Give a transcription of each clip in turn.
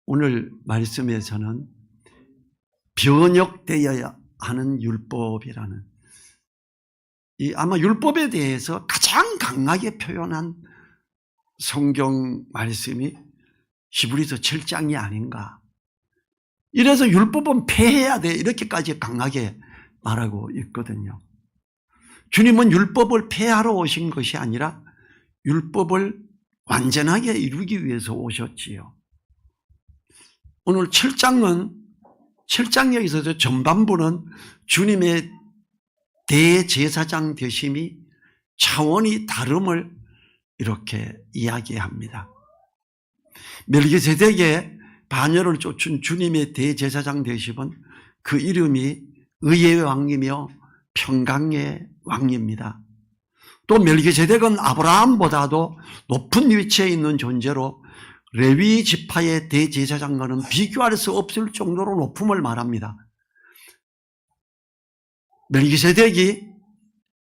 오늘 말씀에서는 변혁되어야 하는 율법이라는 아마 율법에 대해서 가장 강하게 표현한 성경 말씀이 히브리서 7장이 아닌가. 이래서 율법은 폐해야 돼 이렇게까지 강하게 말하고 있거든요. 주님은 율법을 폐하러 오신 것이 아니라 율법을 완전하게 이루기 위해서 오셨지요. 오늘 7장에 있어서 전반부는 주님의 대제사장 되심이 차원이 다름을 이렇게 이야기합니다. 멜기세덱의 반열을 쫓은 주님의 대제사장 되심은 그 이름이 의의 왕이며 평강의 왕입니다. 또 멜기세덱은 아브라함보다도 높은 위치에 있는 존재로 레위 지파의 대제사장과는 비교할 수 없을 정도로 높음을 말합니다. 멜기세덱이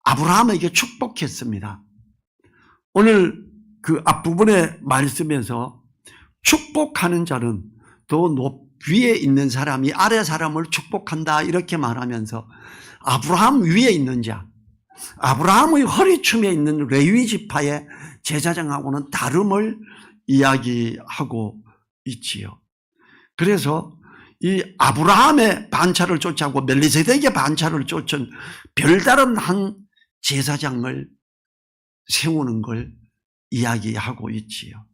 아브라함에게 축복했습니다. 오늘 그 앞부분의 말씀에서 축복하는 자는 더 위에 있는 사람이 아래 사람을 축복한다 이렇게 말하면서 아브라함 위에 있는 자, 아브라함의 허리춤에 있는 레위 지파의 제사장하고는 다름을 이야기하고 있지요. 그래서 이 아브라함의 반차를 쫓아고 멜기세덱의 반차를 쫓은 별다른 한 제사장을 세우는 걸 이야기하고 있지요.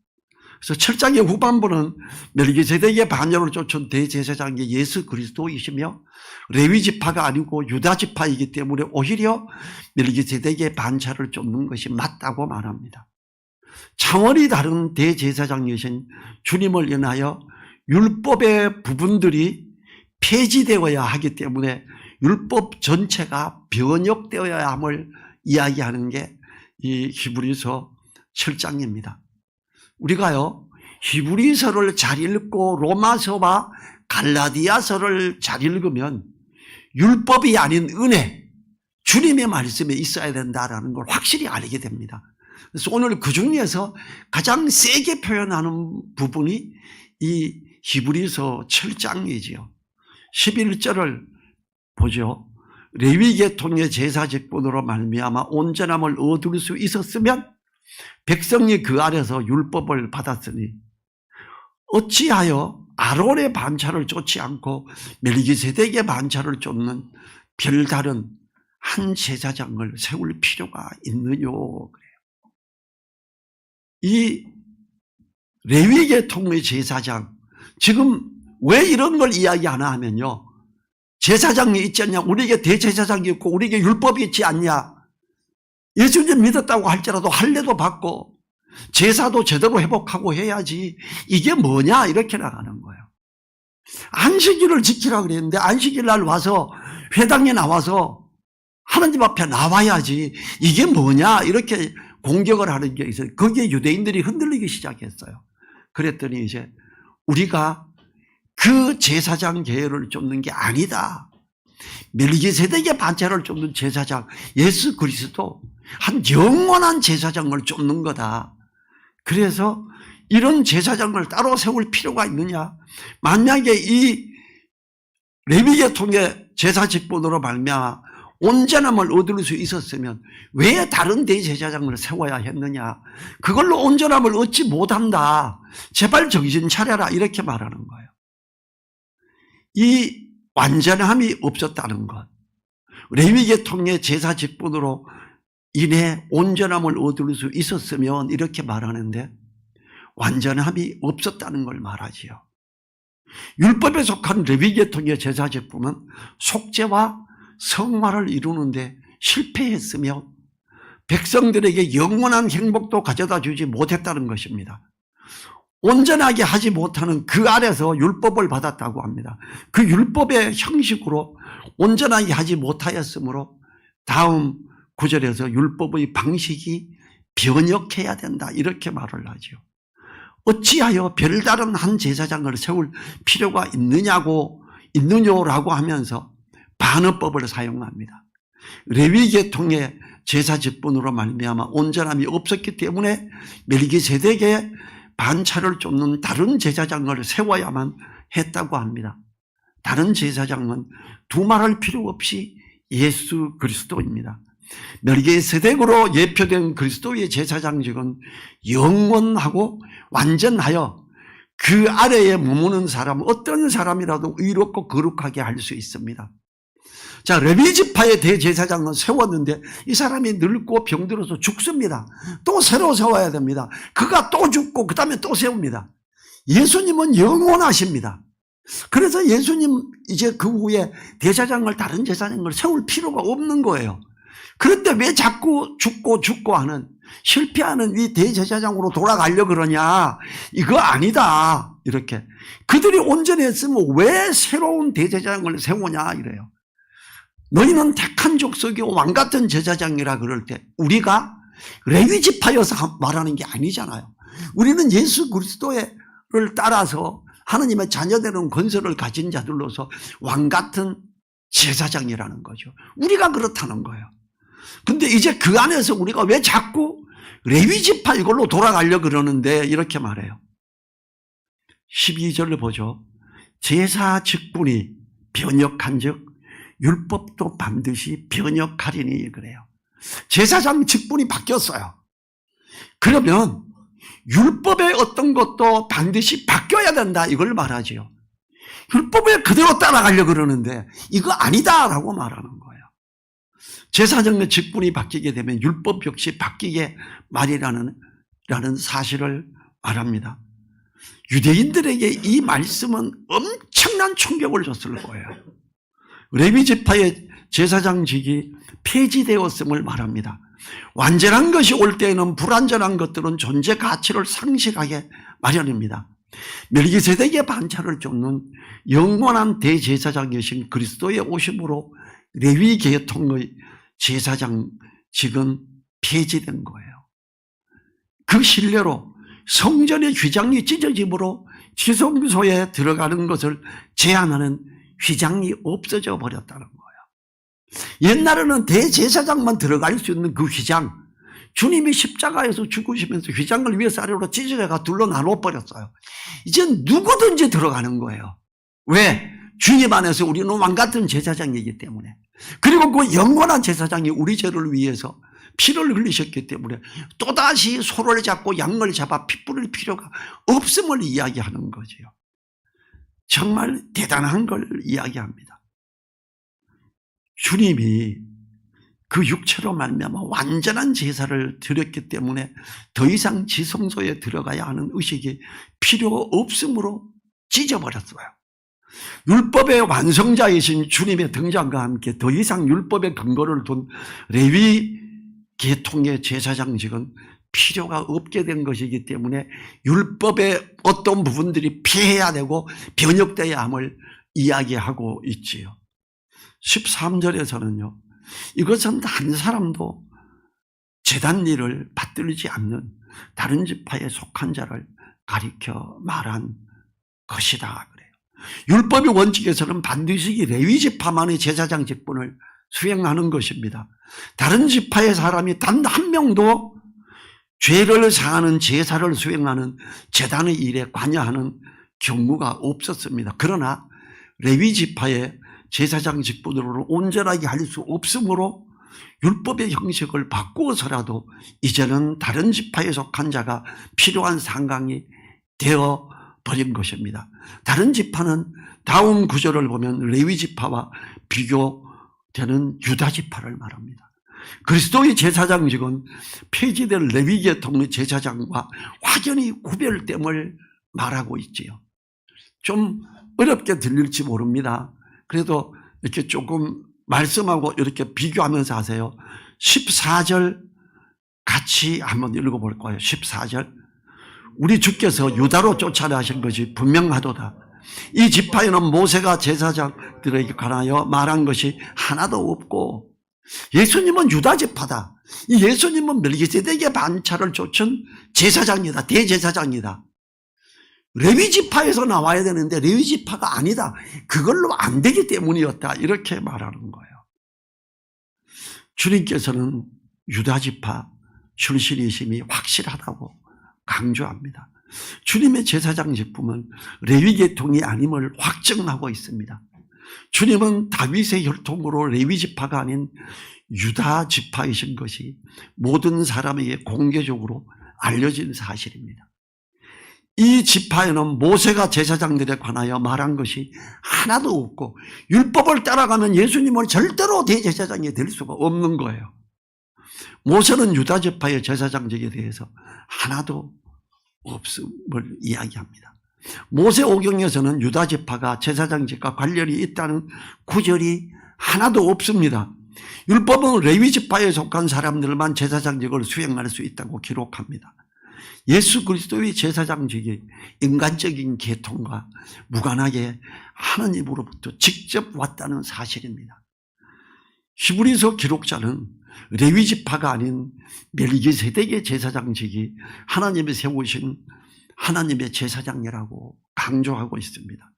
그래서 7장의 후반부는 멜기세덱의 반열을 쫓은 대제사장이 예수 그리스도이시며 레위 지파가 아니고 유다 지파이기 때문에 오히려 멜기세덱의 반차를 쫓는 것이 맞다고 말합니다. 차원이 다른 대제사장이신 주님을 인하여 율법의 부분들이 폐지되어야 하기 때문에 율법 전체가 변혁되어야 함을 이야기하는 게 이 히브리서 7장입니다. 우리가요, 히브리서를 잘 읽고 로마서와 갈라디아서를 잘 읽으면 율법이 아닌 은혜, 주님의 말씀에 있어야 된다는 걸 확실히 알게 됩니다. 그래서 오늘 그 중에서 가장 세게 표현하는 부분이 이 히브리서 7장이지요. 11절을 보죠. 레위 계통의 제사 직분으로 말미암아 온전함을 얻을 수 있었으면 백성이 그 아래서 율법을 받았으니 어찌하여 아론의 반차를 쫓지 않고 멜기세덱의 반차를 쫓는 별다른 한 제사장을 세울 필요가 있느뇨. 이 레위 계통의 제사장, 지금 왜 이런 걸 이야기하나 하면요, 제사장이 있지 않냐, 우리에게 대제사장이 있고 우리에게 율법이 있지 않냐, 예수님 믿었다고 할지라도 할례도 받고 제사도 제대로 회복하고 해야지 이게 뭐냐 이렇게 나가는 거예요. 안식일을 지키라 그랬는데 안식일 날 와서 회당에 나와서 하나님 앞에 나와야지 이게 뭐냐 이렇게 공격을 하는 게 있어요. 거기에 유대인들이 흔들리기 시작했어요. 그랬더니 이제 우리가 그 제사장 계열을 쫓는 게 아니다. 멜기세덱의 반차를 쫓는 제사장 예수 그리스도 한 영원한 제사장을 쫓는 거다. 그래서 이런 제사장을 따로 세울 필요가 있느냐. 만약에 이 레위 계통의 제사 직분으로 말미암아 온전함을 얻을 수 있었으면 왜 다른 대제사장을 세워야 했느냐. 그걸로 온전함을 얻지 못한다. 제발 정신 차려라 이렇게 말하는 거예요. 이 완전함이 없었다는 것, 레위 계통의 제사 직분으로 인해 온전함을 얻을 수 있었으면 이렇게 말하는데 완전함이 없었다는 걸 말하지요. 율법에 속한 레위 계통의 제사 직분은 속죄와 성화를 이루는데 실패했으며 백성들에게 영원한 행복도 가져다 주지 못했다는 것입니다. 온전하게 하지 못하는 그 아래서 율법을 받았다고 합니다. 그 율법의 형식으로 온전하게 하지 못하였으므로 다음 구절에서 율법의 방식이 변혁해야 된다 이렇게 말을 하죠. 어찌하여 별다른 한 제사장을 세울 필요가 있느냐라고 하면서 반어법을 사용합니다. 레위 계통의 제사 직분으로 말미암아 온전함이 없었기 때문에 멜기세덱의 반차를 쫓는 다른 제사장을 세워야만 했다고 합니다. 다른 제사장은 두말할 필요 없이 예수 그리스도입니다. 멜기세덱으로 예표된 그리스도의 제사장직은 영원하고 완전하여 그 아래에 머무는 사람, 어떤 사람이라도 의롭고 거룩하게 할 수 있습니다. 자, 레위지파의 대제사장은 세웠는데 이 사람이 늙고 병들어서 죽습니다. 또 새로 세워야 됩니다. 그가 또 죽고 그 다음에 또 세웁니다. 예수님은 영원하십니다. 그래서 예수님 이제 그 후에 대제사장을 다른 제사장을 세울 필요가 없는 거예요. 그런데 왜 자꾸 죽고 하는 실패하는 이 대제사장으로 돌아가려고 그러냐. 이거 아니다. 이렇게 그들이 온전했으면 왜 새로운 대제사장을 세우냐 이래요. 너희는 택한 족속이요 왕같은 제사장이라 그럴 때 우리가 레위지파여서 말하는 게 아니잖아요. 우리는 예수 그리스도를 따라서 하느님의 자녀되는 권세를 가진 자들로서 왕같은 제사장이라는 거죠. 우리가 그렇다는 거예요. 근데 이제 그 안에서 우리가 왜 자꾸 레위지파 이걸로 돌아가려고 그러는데 이렇게 말해요. 12절을 보죠. 제사 직분이 변역한 즉 율법도 반드시 변역하리니 그래요. 제사장 직분이 바뀌었어요. 그러면 율법의 어떤 것도 반드시 바뀌어야 된다 이걸 말하지요. 율법에 그대로 따라가려고 그러는데 이거 아니다라고 말하는 거예요. 제사장의 직분이 바뀌게 되면 율법 역시 바뀌게 말이라는 사실을 말합니다. 유대인들에게 이 말씀은 엄청난 충격을 줬을 거예요. 레위지파의 제사장직이 폐지되었음을 말합니다. 완전한 것이 올 때에는 불완전한 것들은 존재 가치를 상실하게 마련입니다. 멜기세덱의 반차를 쫓는 영원한 대제사장이신 그리스도의 오심으로 레위 계통의 제사장직은 폐지된 거예요. 그 신뢰로 성전의 휘장이 찢어짐으로 지성소에 들어가는 것을 제한하는 휘장이 없어져 버렸다는 거예요. 옛날에는 대제사장만 들어갈 수 있는 그 휘장, 주님이 십자가에서 죽으시면서 휘장을 위에서 아래로 찢어져가 둘로 나눠버렸어요. 이젠 누구든지 들어가는 거예요. 왜? 주님 안에서 우리는 왕같은 제사장이기 때문에. 그리고 그 영원한 제사장이 우리 죄를 위해서 피를 흘리셨기 때문에 또다시 소를 잡고 양을 잡아 피 뿌릴 필요가 없음을 이야기하는 거지요. 정말 대단한 걸 이야기합니다. 주님이 그 육체로 말미암아 완전한 제사를 드렸기 때문에 더 이상 지성소에 들어가야 하는 의식이 필요 없음으로 찢어버렸어요. 율법의 완성자이신 주님의 등장과 함께 더 이상 율법의 근거를 둔 레위 계통의 제사장직은 필요가 없게 된 것이기 때문에 율법의 어떤 부분들이 피해야 되고 변역되어야 함을 이야기하고 있지요. 13절에서는요. 이것은 한 사람도 제단 일을 받들지 않는 다른 지파에 속한 자를 가리켜 말한 것이다 그래요. 율법의 원칙에서는 반드시 레위 지파만의 제사장 직분을 수행하는 것입니다. 다른 지파의 사람이 단 한 명도 죄를 사하는 제사를 수행하는 제단의 일에 관여하는 경우가 없었습니다. 그러나 레위 지파의 제사장 직분으로는 온전하게 할 수 없으므로 율법의 형식을 바꾸어서라도 이제는 다른 지파에 속한 자가 필요한 상황이 되어버린 것입니다. 다른 지파는 다음 구절을 보면 레위 지파와 비교되는 유다 지파를 말합니다. 그리스도의 제사장직은 폐지된 레위 계통의 제사장과 확연히 구별됨을 말하고 있지요. 좀 어렵게 들릴지 모릅니다. 그래도 이렇게 조금 말씀하고 이렇게 비교하면서 하세요. 14절 같이 한번 읽어볼 거예요. 14절. 우리 주께서 유다로 쫓아내신 것이 분명하도다. 이 지파에는 모세가 제사장들에게 관하여 말한 것이 하나도 없고, 예수님은 유다 지파다. 이 예수님은 멜기세덱의 반차를 쫓은 제사장이다. 대제사장이다. 레위 지파에서 나와야 되는데 레위 지파가 아니다. 그걸로 안 되기 때문이었다. 이렇게 말하는 거예요. 주님께서는 유다 지파 출신이심이 확실하다고 강조합니다. 주님의 제사장 직분은 레위 계통이 아님을 확증하고 있습니다. 주님은 다윗의 혈통으로 레위 지파가 아닌 유다 지파이신 것이 모든 사람에게 공개적으로 알려진 사실입니다. 이 지파에는 모세가 제사장들에 관하여 말한 것이 하나도 없고 율법을 따라가면 예수님은 절대로 대제사장이 될 수가 없는 거예요. 모세는 유다 지파의 제사장직에 대해서 하나도 없음을 이야기합니다. 모세오경에서는 유다 지파가 제사장직과 관련이 있다는 구절이 하나도 없습니다. 율법은 레위 지파에 속한 사람들만 제사장직을 수행할 수 있다고 기록합니다. 예수 그리스도의 제사장직이 인간적인 계통과 무관하게 하나님으로부터 직접 왔다는 사실입니다. 히브리서 기록자는 레위 지파가 아닌 멜기세덱의 제사장직이 하나님이 세우신 하나님의 제사장이라고 강조하고 있습니다.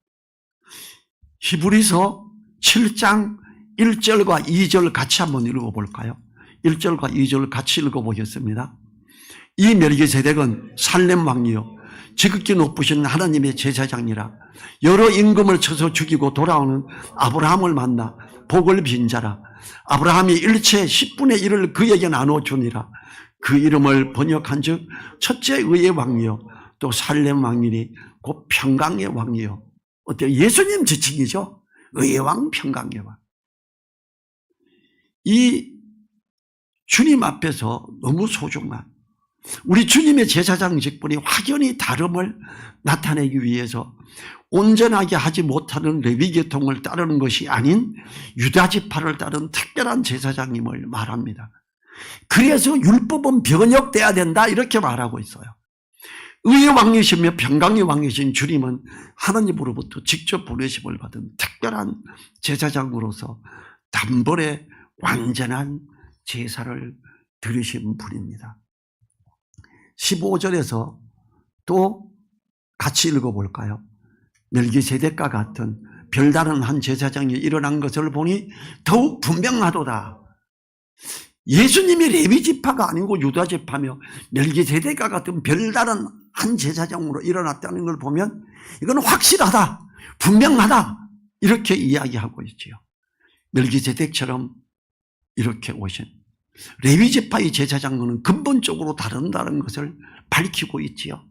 히브리서 7장 1절과 2절 같이 한번 읽어볼까요? 1절과 2절 같이 읽어보겠습니다. 이 멜기세덱은 살렘 왕이요 지극히 높으신 하나님의 제사장이라. 여러 임금을 쳐서 죽이고 돌아오는 아브라함을 만나 복을 빈 자라. 아브라함이 일체 10분의 1을 그에게 나눠주니라. 그 이름을 번역한 즉 첫째 의의 왕이요 또 살렘 왕이니 곧 평강의 왕이요. 어때요? 예수님 지칭이죠. 의의 왕, 평강의 왕. 이 주님 앞에서 너무 소중한 우리 주님의 제사장 직분이 확연히 다름을 나타내기 위해서 온전하게 하지 못하는 레위 계통을 따르는 것이 아닌 유다 지파를 따른 특별한 제사장임을 말합니다. 그래서 율법은 변혁돼야 된다 이렇게 말하고 있어요. 의의 왕이시며 평강의 왕이신 주님은 하나님으로부터 직접 보내심을 받은 특별한 제사장으로서 단번에 완전한 제사를 드리신 분입니다. 15절에서 또 같이 읽어볼까요? 멜기세덱과 같은 별다른 한 제사장이 일어난 것을 보니 더욱 분명하도다. 예수님이 레위 지파가 아니고 유다 지파며 멜기세덱과 같은 별다른 한 제사장으로 일어났다는 걸 보면 이건 확실하다, 분명하다 이렇게 이야기하고 있지요. 멜기세덱처럼 이렇게 오신 레위 지파의 제사장은 근본적으로 다른다는 것을 밝히고 있지요.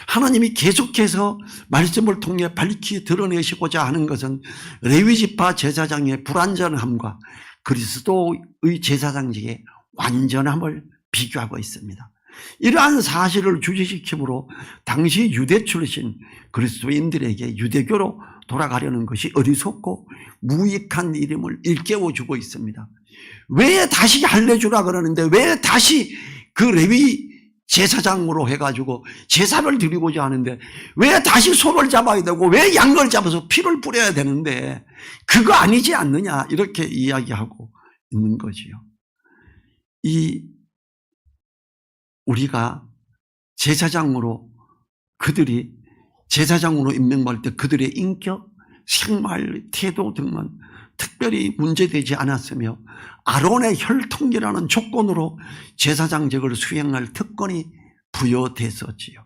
하나님이 계속해서 말씀을 통해 밝히 드러내시고자 하는 것은 레위 지파 제사장의 불완전함과 그리스도의 제사장직의 완전함을 비교하고 있습니다. 이러한 사실을 주지시킴으로 당시 유대 출신 그리스도인들에게 유대교로 돌아가려는 것이 어리석고 무익한 일임을 일깨워주고 있습니다. 왜 다시 할례주라 그러는데 왜 다시 그 레위 제사장으로 해가지고 제사를 드리고자 하는데 왜 다시 소를 잡아야 되고 왜 양을 잡아서 피를 뿌려야 되는데 그거 아니지 않느냐 이렇게 이야기하고 있는 거지요. 우리가 제사장으로 그들이 제사장으로 임명받을 때 그들의 인격, 생활, 태도 등은 특별히 문제되지 않았으며 아론의 혈통이라는 조건으로 제사장직을 수행할 특권이 부여됐었지요.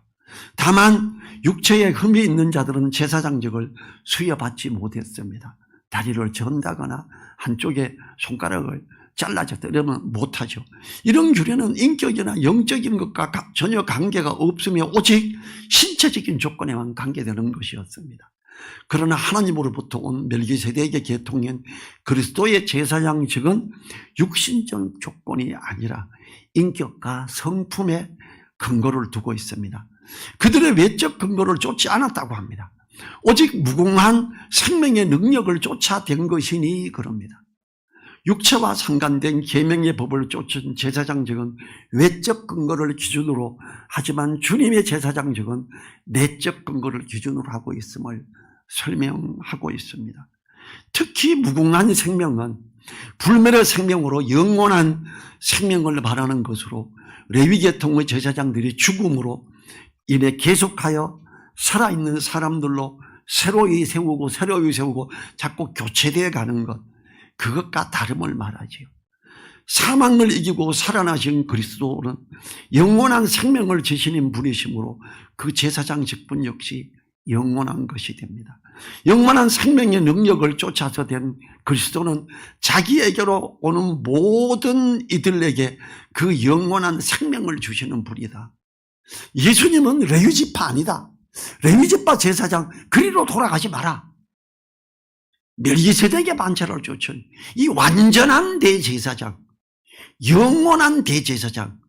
다만 육체에 흠이 있는 자들은 제사장직을 수여받지 못했습니다. 다리를 전다거나 한쪽에 손가락을 잘라졌다 이러면 못하죠. 이런 규례는 인격이나 영적인 것과 전혀 관계가 없으며 오직 신체적인 조건에만 관계되는 것이었습니다. 그러나 하나님으로부터 온 멜기세덱의 계통인 그리스도의 제사장직은 육신적 조건이 아니라 인격과 성품에 근거를 두고 있습니다. 그들의 외적 근거를 쫓지 않았다고 합니다. 오직 무궁한 생명의 능력을 쫓아댄 것이니 그럽니다. 육체와 상관된 계명의 법을 쫓은 제사장직은 외적 근거를 기준으로 하지만 주님의 제사장직은 내적 근거를 기준으로 하고 있음을 설명하고 있습니다. 특히 무궁한 생명은 불멸의 생명으로 영원한 생명을 말하는 것으로 레위 계통의 제사장들이 죽음으로 인해 계속하여 살아있는 사람들로 새로이 세우고 자꾸 교체되어 가는 것, 그것과 다름을 말하지요. 사망을 이기고 살아나신 그리스도는 영원한 생명을 지니는 분이시므로 그 제사장 직분 역시 영원한 것이 됩니다. 영원한 생명의 능력을 쫓아서 된 그리스도는 자기에게로 오는 모든 이들에게 그 영원한 생명을 주시는 분이다. 예수님은 레위지파 아니다. 레위지파 제사장 그리로 돌아가지 마라. 멜기세덱의 반차를 쫓은 이 완전한 대제사장, 영원한 대제사장,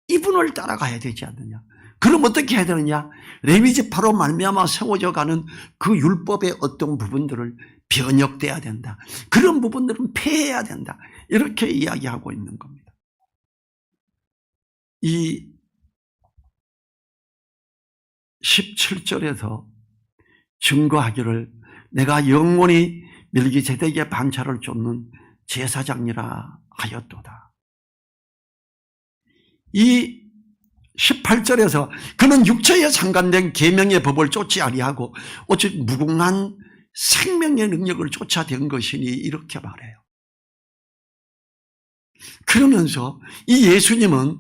이분을 따라가야 되지 않느냐. 그럼 어떻게 해야 되느냐? 레위지파로 말미암아 세워져 가는 그 율법의 어떤 부분들을 변혁돼야 된다. 그런 부분들은 폐해야 된다. 이렇게 이야기하고 있는 겁니다. 이 17절에서 증거하기를 내가 영원히 멜기세덱의 반차를 쫓는 제사장이라 하였도다. 이 18절에서 그는 육체에 상관된 계명의 법을 쫓지 아니하고 오직 무궁한 생명의 능력을 쫓아낸 것이니 이렇게 말해요. 그러면서 이 예수님은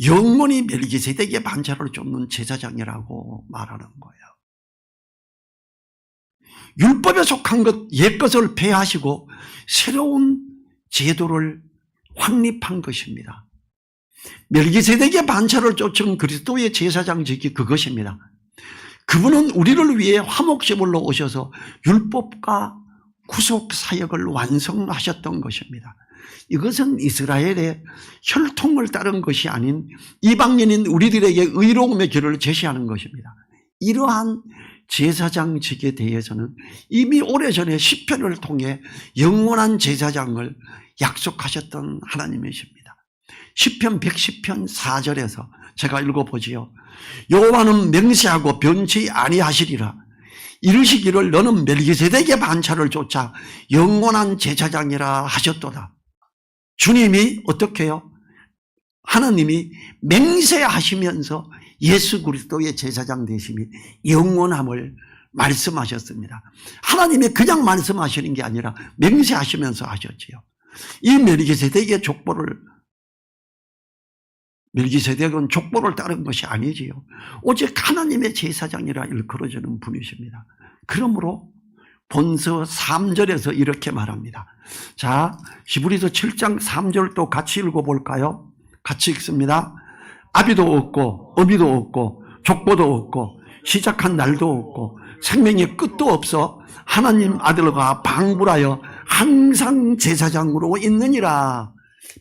영원히 멜기세덱의 반차를 쫓는 제사장이라고 말하는 거예요. 율법에 속한 것, 옛것을 폐하시고 새로운 제도를 확립한 것입니다. 멜기세덱의 반차를 쫓은 그리스도의 제사장직이 그것입니다. 그분은 우리를 위해 화목제물로 오셔서 율법과 구속 사역을 완성하셨던 것입니다. 이것은 이스라엘의 혈통을 따른 것이 아닌 이방인인 우리들에게 의로움의 길을 제시하는 것입니다. 이러한 제사장직에 대해서는 이미 오래전에 시편을 통해 영원한 제사장을 약속하셨던 하나님이십니다. 시편 110편 4절에서 제가 읽어보지요. 여호와는 맹세하고 변치 아니하시리라. 이르시기를 너는 멜기세덱의 반차를 쫓아 영원한 제사장이라 하셨도다. 주님이 어떻게 해요? 하나님이 맹세하시면서 예수 그리스도의 제사장 되심이 영원함을 말씀하셨습니다. 하나님이 그냥 말씀하시는 게 아니라 맹세하시면서 하셨지요. 이 멜기세덱의 멜기세덱은 족보를 따른 것이 아니지요. 오직 하나님의 제사장이라 일컬어지는 분이십니다. 그러므로 본서 3절에서 이렇게 말합니다. 자, 히브리서 7장 3절도 같이 읽어볼까요? 같이 읽습니다. 아비도 없고 어미도 없고 족보도 없고 시작한 날도 없고 생명의 끝도 없어 하나님 아들과 방불하여 항상 제사장으로 있느니라.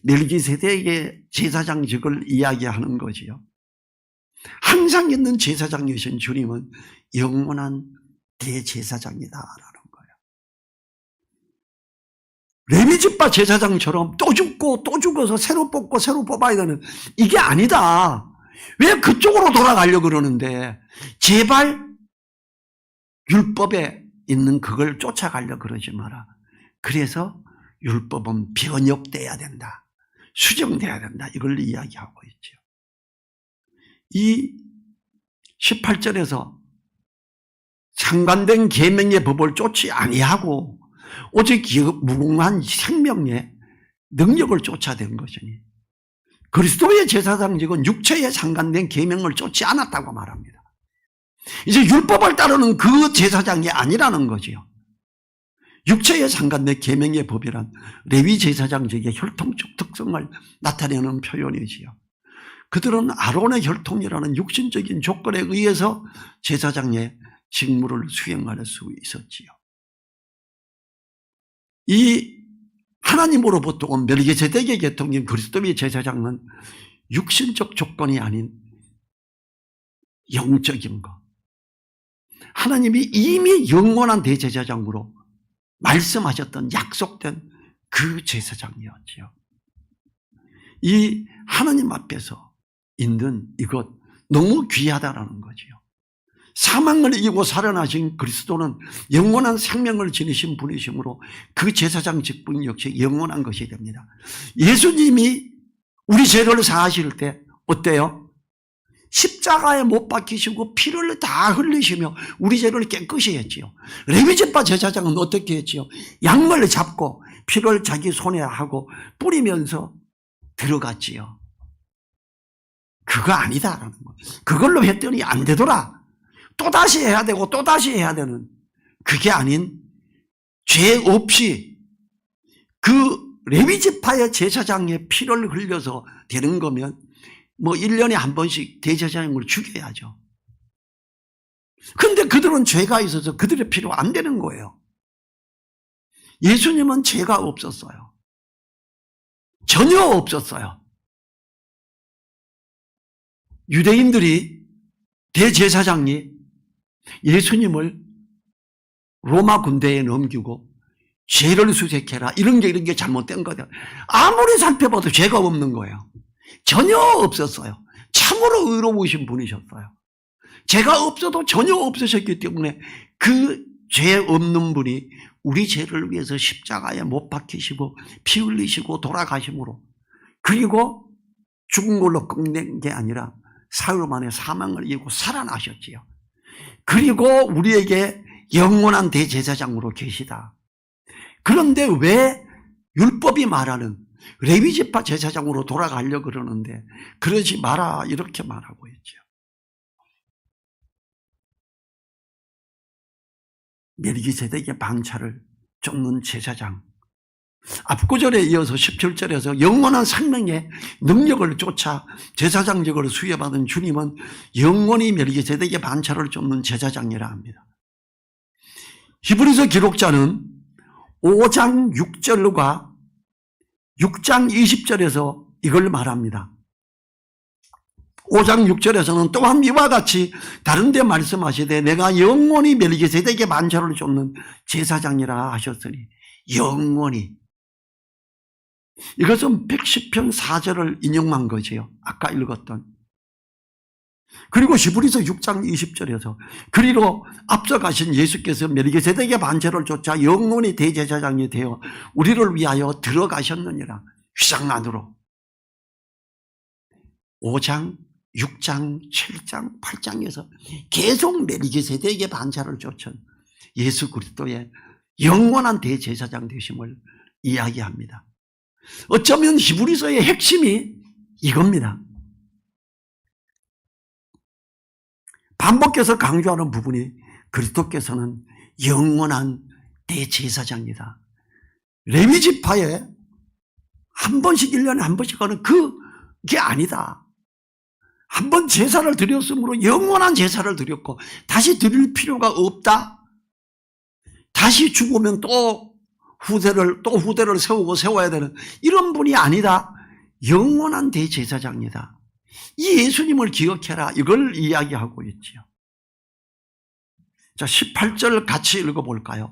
멜기세덱의 제사장직을 이야기하는 거지요. 항상 있는 제사장이신 주님은 영원한 대제사장이다라는 거예요. 레위지파 제사장처럼 또 죽고 또 죽어서 새로 뽑고 새로 뽑아야 되는 이게 아니다. 왜 그쪽으로 돌아가려고 그러는데 제발 율법에 있는 그걸 쫓아가려고 그러지 마라. 그래서 율법은 변혁돼야 된다. 수정돼야 된다. 이걸 이야기하고 있죠. 이 18절에서 상관된 계명의 법을 쫓지 아니하고 오직 무궁한 생명의 능력을 쫓아낸 것이니 그리스도의 제사장직은 육체에 상관된 계명을 쫓지 않았다고 말합니다. 이제 율법을 따르는 그 제사장이 아니라는 거지요. 육체에 상관된 계명의 법이란 레위 제사장직의 혈통적 특성을 나타내는 표현이지요. 그들은 아론의 혈통이라는 육신적인 조건에 의해서 제사장의 직무를 수행할 수 있었지요. 이 하나님으로부터 온 멜기세덱의 계통인 그리스도의 제사장은 육신적 조건이 아닌 영적인 것. 하나님이 이미 영원한 대제사장으로 말씀하셨던 약속된 그 제사장이었지요. 이 하나님 앞에서 있는 이것 너무 귀하다라는 거지요. 사망을 이기고 살아나신 그리스도는 영원한 생명을 지니신 분이시므로 그 제사장 직분 역시 영원한 것이 됩니다. 예수님이 우리 죄를 사하실 때 어때요? 십자가에 못 박히시고 피를 다 흘리시며 우리 죄를 깨끗이 했지요. 레위지파 제사장은 어떻게 했지요? 양말을 잡고 피를 자기 손에 하고 뿌리면서 들어갔지요. 그거 아니다라는 거. 그걸로 했더니 안 되더라. 또다시 해야 되고 또다시 해야 되는, 그게 아닌 죄 없이 그 레위지파의 제사장의 피를 흘려서 되는 거면 뭐 1년에 한 번씩 대제사장을 죽여야죠. 근데 그들은 죄가 있어서 그들의 피로 안 되는 거예요. 예수님은 죄가 없었어요. 전혀 없었어요. 유대인들이, 대제사장이 예수님을 로마 군대에 넘기고 죄를 수색해라, 이런 게 잘못된 거예요. 아무리 살펴봐도 죄가 없는 거예요. 전혀 없었어요. 참으로 의로우신 분이셨어요. 죄가 없어도 전혀 없으셨기 때문에 그 죄 없는 분이 우리 죄를 위해서 십자가에 못 박히시고 피 흘리시고 돌아가심으로, 그리고 죽은 걸로 끝낸 게 아니라 사흘 만에 사망을 이기고 살아나셨지요. 그리고 우리에게 영원한 대제사장으로 계시다. 그런데 왜 율법이 말하는 레위지파 제사장으로 돌아가려고 그러는데 그러지 마라, 이렇게 말하고 있죠. 멜기세덱의 방차를 쫓는 제사장, 앞구절에 이어서 17절에서 영원한 생명의 능력을 쫓아 제사장직을 수여받은 주님은 영원히 멜기세덱의 반차를 쫓는 제사장이라 합니다. 히브리서 기록자는 5장 6절과 6장 20절에서 이걸 말합니다. 5장 6절에서는 또한 이와 같이 다른 데 말씀하시되 내가 영원히 멜기세덱의 반차를 쫓는 제사장이라 하셨으니, 영원히, 이것은 110편 4절을 인용한 거지요. 아까 읽었던. 그리고 히브리서 6장 20절에서 그리로 앞서가신 예수께서 멜기세덱의 반차를 쫓아 영원히 대제사장이 되어 우리를 위하여 들어가셨느니라, 휘장 안으로. 5장, 6장, 7장, 8장에서 계속 멜기세덱의 반차를 쫓은 예수 그리스도의 영원한 대제사장 되심을 이야기합니다. 어쩌면 히브리서의 핵심이 이겁니다. 반복해서 강조하는 부분이 그리스도께서는 영원한 대제사장이다. 레위지파에 한 번씩 1년에 한 번씩 하는 그게 아니다. 한 번 제사를 드렸으므로 영원한 제사를 드렸고 다시 드릴 필요가 없다. 다시 죽으면 또 후대를 세워야 되는 이런 분이 아니다. 영원한 대제사장이다. 이 예수님을 기억해라, 이걸 이야기하고 있지요. 자, 18절 같이 읽어볼까요?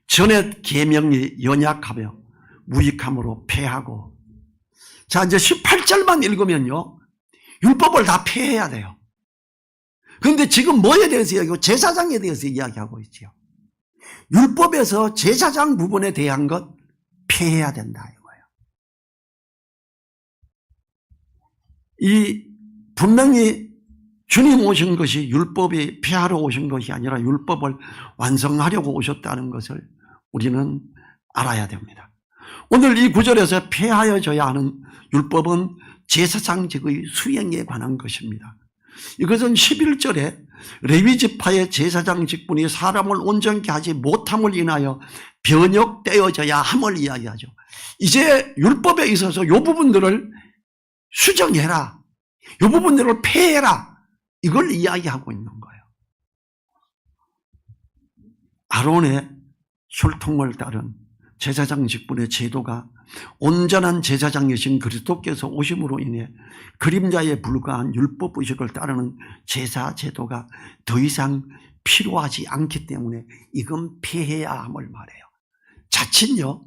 전에 계명이 연약하며 무익함으로 폐하고. 자, 이제 18절만 읽으면요, 율법을 다 폐해야 돼요. 그런데 지금 뭐에 대해서 이야기하고? 제사장에 대해서 이야기하고 있지요. 율법에서 제사장 부분에 대한 것 폐해야 된다 이거예요. 분명히 주님 오신 것이 율법이 폐하러 오신 것이 아니라 율법을 완성하려고 오셨다는 것을 우리는 알아야 됩니다. 오늘 이 구절에서 폐하여져야 하는 율법은 제사장직의 수행에 관한 것입니다. 이것은 11절에 레위지파의 제사장 직분이 사람을 온전케 하지 못함을 인하여 변역되어져야 함을 이야기하죠. 이제 율법에 있어서 이 부분들을 수정해라, 이 부분들을 폐해라, 이걸 이야기하고 있는 거예요. 아론의 혈통을 따른 제사장 직분의 제도가 온전한 제사장이신 그리스도께서 오심으로 인해 그림자에 불과한 율법의식을 따르는 제사 제도가 더 이상 필요하지 않기 때문에 이건 폐해야 함을 말해요. 자칫요,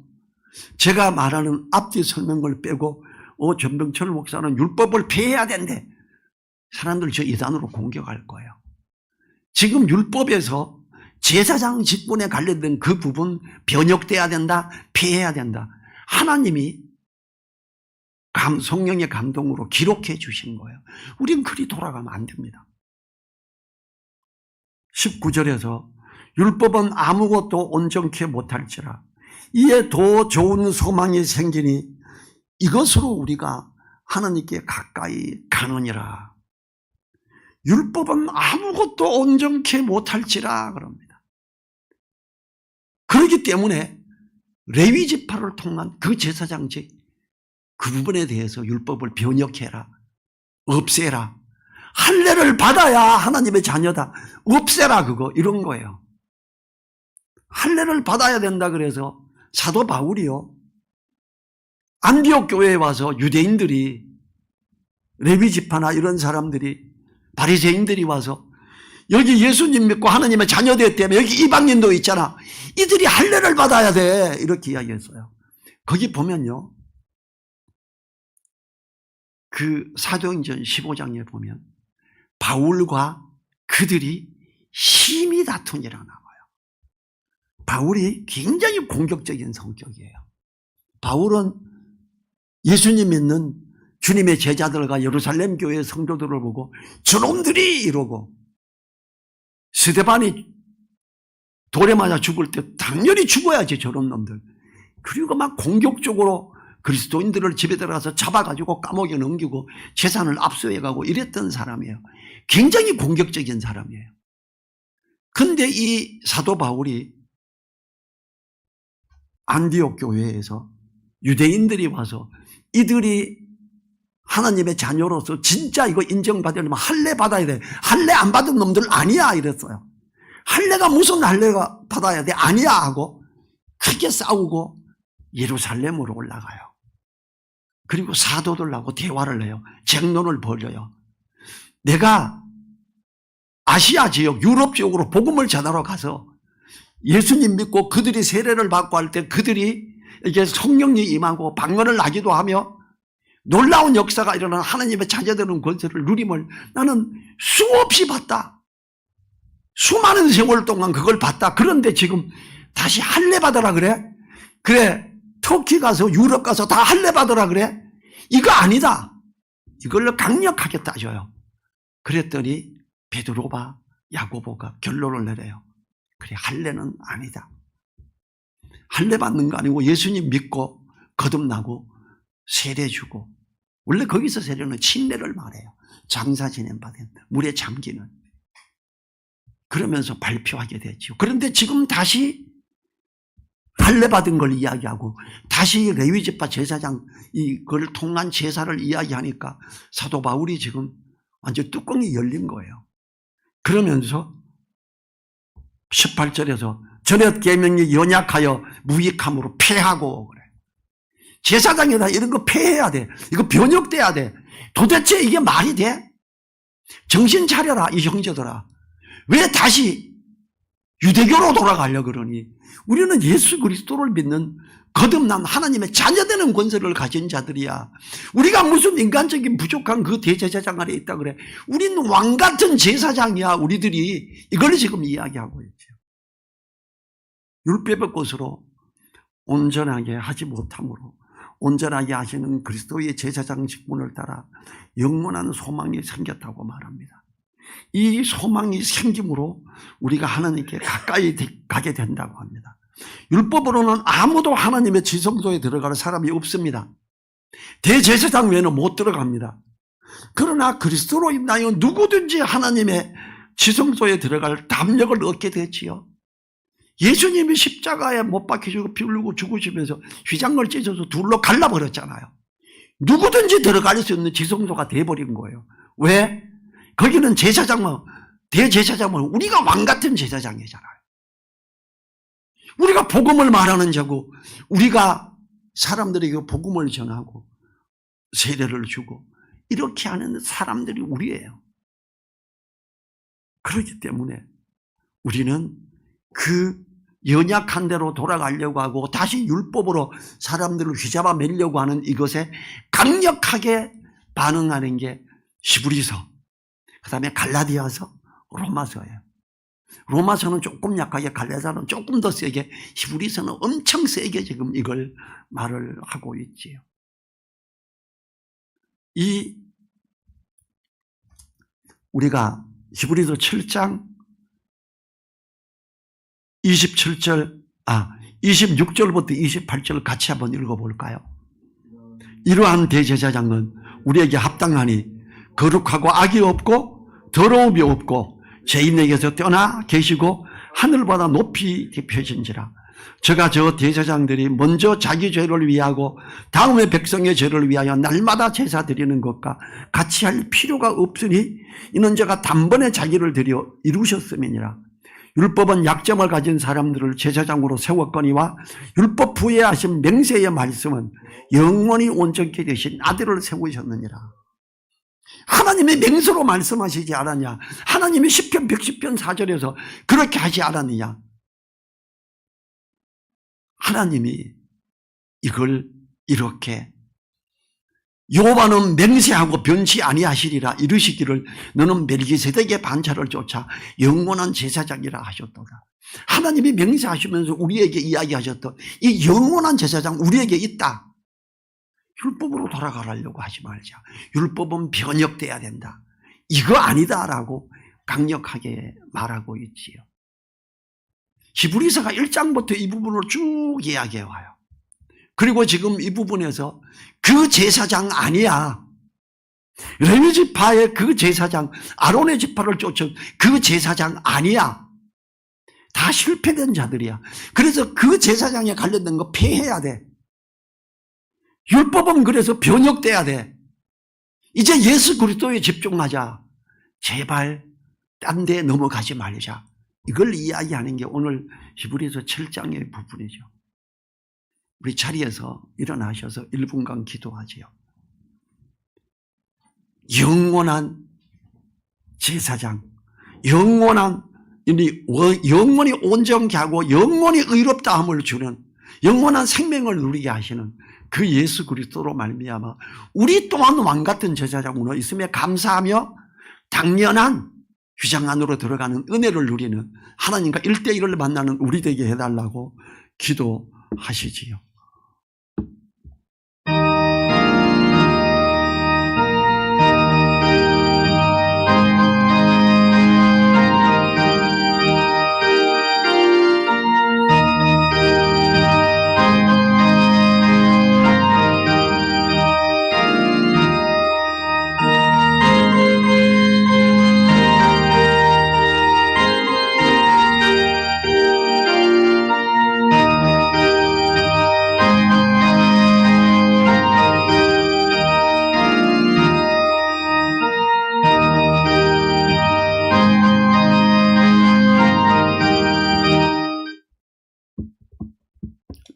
제가 말하는 앞뒤 설명을 빼고 전병철 목사는 율법을 폐해야 된대, 사람들 저 이단으로 공격할 거예요. 지금 율법에서 제사장 직분에 관련된 그 부분 변역돼야 된다, 폐해야 된다, 하나님이 성령의 감동으로 기록해 주신 거예요. 우린 그리 돌아가면 안 됩니다. 19절에서 율법은 아무것도 온전케 못할지라 이에 더 좋은 소망이 생기니 이것으로 우리가 하나님께 가까이 가느니라. 율법은 아무것도 온전케 못할지라 그럽니다. 그렇기 때문에 레위 지파를 통한 그 제사장직 그 부분에 대해서 율법을 변혁해라, 없애라, 할례를 받아야 하나님의 자녀다, 없애라, 그거 이런 거예요. 할례를 받아야 된다 그래서 사도 바울이요, 안디옥 교회에 와서 유대인들이, 레위 지파나 이런 사람들이, 바리새인들이 와서 여기 예수님 믿고 하나님의 자녀 됐다며 여기 이방인도 있잖아, 이들이 할례를 받아야 돼, 이렇게 이야기했어요. 거기 보면요, 그 사도행전 15장에 보면 바울과 그들이 심히 다투니라 나와요. 바울이 굉장히 공격적인 성격이에요. 바울은 예수님 믿는 주님의 제자들과 예루살렘 교회 성도들을 보고 저놈들이 이러고, 스데반이 돌에 맞아 죽을 때 당연히 죽어야지 저런 놈들. 그리고 막 공격적으로 그리스도인들을 집에 들어가서 잡아가지고 감옥에 넘기고 재산을 압수해가고 이랬던 사람이에요. 굉장히 공격적인 사람이에요. 근데 이 사도 바울이 안디옥 교회에서 유대인들이 와서 이들이 하나님의 자녀로서 진짜 이거 인정받으려면 할례 받아야 돼, 할례 안 받은 놈들 아니야, 이랬어요. 할례가 무슨 할례가 받아야 돼, 아니야 하고 크게 싸우고 예루살렘으로 올라가요. 그리고 사도들하고 대화를 해요. 쟁론을 벌여요. 내가 아시아 지역, 유럽 지역으로 복음을 전하러 가서 예수님 믿고 그들이 세례를 받고 할 때 그들이 이게 성령이 임하고 방언을 나기도 하며 놀라운 역사가 일어나는 하나님의 자녀되는 권세를 누림을 나는 수없이 봤다. 수많은 세월 동안 그걸 봤다. 그런데 지금 다시 할례 받으라 그래? 그래, 터키 가서 유럽 가서 다 할례 받으라 그래? 이거 아니다. 이걸로 강력하게 따져요. 그랬더니 베드로와 야고보가 결론을 내려요. 그래, 할례는 아니다. 할례 받는 거 아니고 예수님 믿고 거듭나고 세례 주고, 원래 거기서 세례는 침례를 말해요. 장사 지낸 바된 물에 잠기는. 그러면서 발표하게 됐죠. 그런데 지금 다시 할례 받은 걸 이야기하고 다시 레위지파 제사장 이걸 통한 제사를 이야기하니까 사도 바울이 지금 완전 뚜껑이 열린 거예요. 그러면서 18절에서 전에 계명이 연약하여 무익함으로 폐하고 그래. 제사장에다 이런 거 폐해야 돼. 이거 변혁돼야 돼. 도대체 이게 말이 돼? 정신 차려라, 이 형제들아. 왜 다시 유대교로 돌아가려 그러니? 우리는 예수 그리스도를 믿는 거듭난 하나님의 자녀되는 권세를 가진 자들이야. 우리가 무슨 인간적인 부족한 그 대제사장 아래 있다 그래. 우리는 왕같은 제사장이야. 우리들이 이걸 지금 이야기하고 있죠. 율법의 것으로 온전하게 하지 못함으로 온전하게 하시는 그리스도의 제사장 직분을 따라 영원한 소망이 생겼다고 말합니다. 이 소망이 생김으로 우리가 하나님께 가까이 가게 된다고 합니다. 율법으로는 아무도 하나님의 지성소에 들어갈 사람이 없습니다. 대제사장 외에는 못 들어갑니다. 그러나 그리스도로 인하여 누구든지 하나님의 지성소에 들어갈 담력을 얻게 되지요. 예수님이 십자가에 못 박히시고 피 흘리고 죽으시면서 휘장을 찢어서 둘로 갈라버렸잖아요. 누구든지 들어갈 수 있는 지성소가 돼버린 거예요. 왜? 거기는 제사장만, 대제사장만, 우리가 왕같은 제사장이잖아요. 우리가 복음을 말하는 자고, 우리가 사람들에게 복음을 전하고 세례를 주고 이렇게 하는 사람들이 우리예요. 그렇기 때문에 우리는 그 연약한 대로 돌아가려고 하고 다시 율법으로 사람들을 휘잡아 매려고 하는 이것에 강력하게 반응하는 게 히브리서, 그 다음에 갈라디아서, 로마서예요. 로마서는 조금 약하게, 갈라디아서는 조금 더 세게, 히브리서는 엄청 세게 지금 이걸 말을 하고 있지요. 우리가 히브리서 7장 27절, 26절부터 28절 같이 한번 읽어볼까요? 이러한 대제사장은 우리에게 합당하니 거룩하고 악이 없고 더러움이 없고 죄인에게서 떠나 계시고 하늘보다 높이 펴진지라. 저가 저 대제사장들이 먼저 자기 죄를 위하고 다음에 백성의 죄를 위하여 날마다 제사 드리는 것과 같이 할 필요가 없으니 이는 저가 단번에 자기를 드려 이루셨음이니라. 율법은 약점을 가진 사람들을 제사장으로 세웠거니와 율법 후에 하신 맹세의 말씀은 영원히 온전케 되신 아들을 세우셨느니라. 하나님의 맹세로 말씀하시지 않았냐? 하나님이 시편 110편 4절에서 그렇게 하지 않았느냐? 하나님이 이걸 이렇게 여호와는 맹세하고 변치 아니하시리라 이르시기를 너는 멜기세덱의 반차를 쫓아 영원한 제사장이라 하셨도다. 하나님이 맹세하시면서 우리에게 이야기하셨던 이 영원한 제사장 우리에게 있다. 율법으로 돌아가려고 하지 말자. 율법은 변혁돼야 된다. 이거 아니다라고 강력하게 말하고 있지요. 히브리서가 1장부터 이 부분을 쭉 이야기해 와요. 그리고 지금 이 부분에서 그 제사장 아니야. 레위 지파의 그 제사장, 아론의 지파를 쫓은 그 제사장 아니야. 다 실패된 자들이야. 그래서 그 제사장에 관련된 거 폐해야 돼. 율법은 그래서 변혁돼야 돼. 이제 예수 그리스도에 집중하자. 제발 딴 데 넘어가지 말자. 이걸 이야기하는 게 오늘 히브리서 7장의 부분이죠. 우리 자리에서 일어나셔서 1분간 기도하지요. 영원한 제사장, 영원한 영원히 온전케 하고 영원히 의롭다함을 주는 영원한 생명을 누리게 하시는 그 예수 그리스도로 말미암아 우리 또한 왕같은 제사장으로 있음에 감사하며 당연한 휴장 안으로 들어가는 은혜를 누리는 하나님과 1대1을 만나는 우리 되게 해달라고 기도하시지요.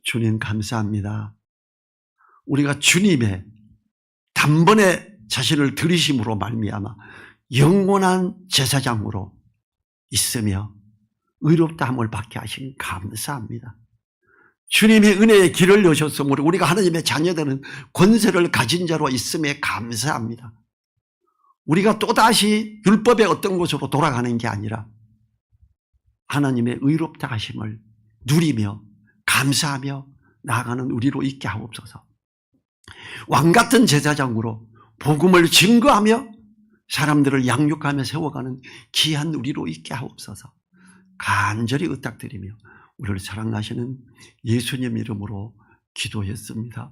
주님 감사합니다. 우리가 주님의 단번에 자신을 들이심으로 말미암아 영원한 제사장으로 있으며 의롭다함을 받게 하신 감사합니다. 주님이 은혜의 길을 여셨으므로 우리가 하나님의 자녀되는 권세를 가진 자로 있음에 감사합니다. 우리가 또다시 율법의 어떤 곳으로 돌아가는 게 아니라 하나님의 의롭다 하심을 누리며 감사하며 나아가는 우리로 있게 하옵소서. 왕같은 제사장으로 복음을 증거하며 사람들을 양육하며 세워가는 귀한 우리로 있게 하옵소서. 간절히 의탁드리며 우리를 사랑하시는 예수님 이름으로 기도했습니다.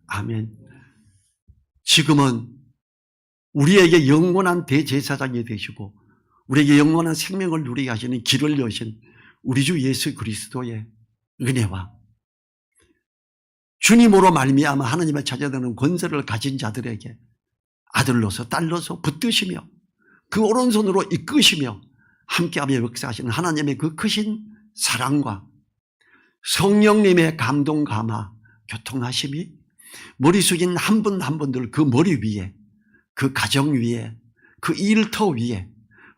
아멘. 지금은 우리에게 영원한 대제사장이 되시고 우리에게 영원한 생명을 누리게 하시는 길을 여신 우리 주 예수 그리스도의 은혜와 주님으로 말미암아 하나님의 자녀되는 권세를 가진 자들에게 아들로서 딸로서 붙드시며 그 오른손으로 이끄시며 함께하며 역사하시는 하나님의 그 크신 사랑과 성령님의 감동 감화 교통하심이 머리 숙인 한 분 한 분들 그 머리 위에 그 가정 위에 그 일터 위에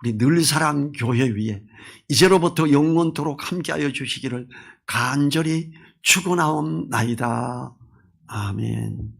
우리 늘사랑 교회 위에 이제로부터 영원토록 함께하여 주시기를 간절히 축원하옵나이다. 아멘.